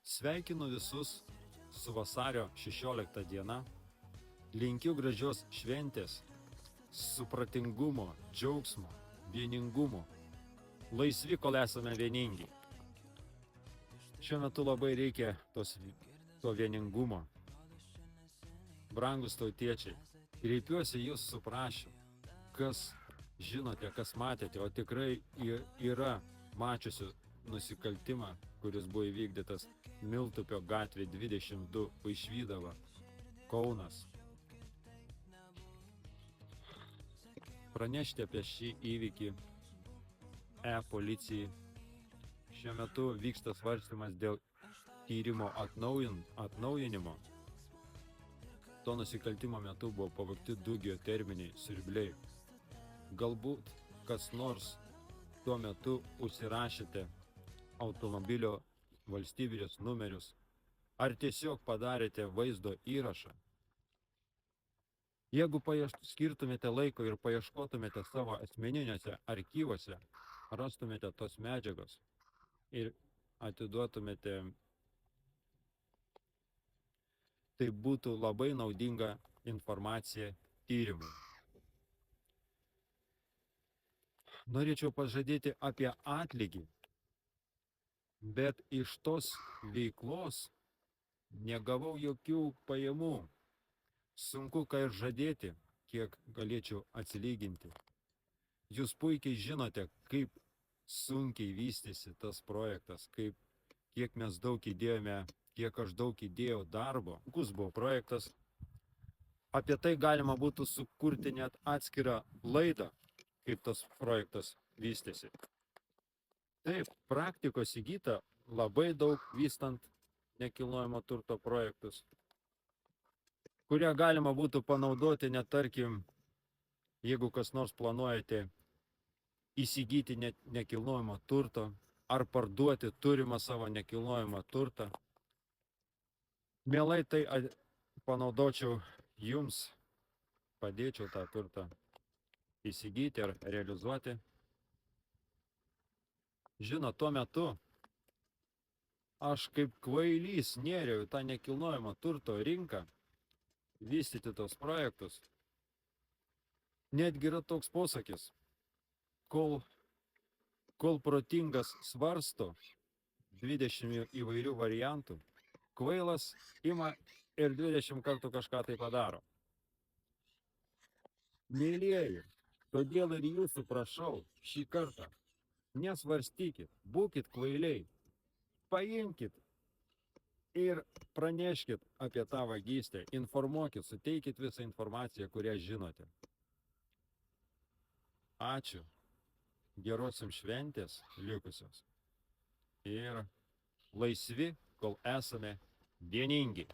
Sveikinu visus su vasario 16 diena, linkiu gražios šventės, supratingumo, džiaugsmo, vieningumo, laisvi, kol esame vieningi. Šiuo metu labai reikia to vieningumo. Brangus tautiečiai, kreipiuosi jūs su prašymu, kas žinote, kas matėte, o tikrai yra mačiusių nusikaltimą, kuris buvo įvykdytas Miltupio gatvė 22 Vaišvydava, Kaunas. Pranešti apie šį įvykį policijai. Šiuo metu vyksta svarstymas dėl tyrimo atnaujinimo. To nusikaltimo metu buvo pavogti 2 geoterminiai siurbliai. Galbūt kas nors tuo metu užsirašėte automobilio valstybinius numerius, ar tiesiog padarėte vaizdo įrašą. Jeigu skirtumėte laiko ir paieškotumėte savo asmeniniuose archyvuose, rastumėte tos medžiagos ir atiduotumėte, tai būtų labai naudinga informacija tyrimui. Norėčiau pažadėti apie atlygį, bet iš tos veiklos negavau jokių pajamų. Sunku ką ir žadėti, kiek galėčiau atsilyginti. Jūs puikiai žinote, kaip sunkiai vystėsi tas projektas, kiek mes daug įdėjome, kiek aš daug įdėjau darbo. Sunkus buvo projektas. Apie tai galima būtų sukurti net atskirą laidą, kaip tas projektas vystėsi. Taip, praktikos įgyta labai daug vystant nekilnojamo turto projektus, kurie galima būtų panaudoti, net tarkim, jeigu kas nors planuojate įsigyti nekilnojamo turto ar parduoti turimą savo nekilnojamą turtą. Mielai tai panaudočiau jums, padėčiau tą turtą įsigyti ar realizuoti. Žinot, tuo metu aš kaip kvailys nėriau į tą nekilnojamo turto rinką, vystyti tos projektus. Netgi yra toks posakis, kol protingas svarsto 20 įvairių variantų, kvailas ima ir 20 kartų kažką tai padaro. Mėlyjeji, todėl ir jūsų prašau šį kartą, nesvarstykit, būkit kvailiai, paimkit ir praneškit apie tą vagystę, informuokit, suteikit visą informaciją, kurią žinote. Ačiū, geros jums šventės likusios ir laisvi, kol esame vieningi.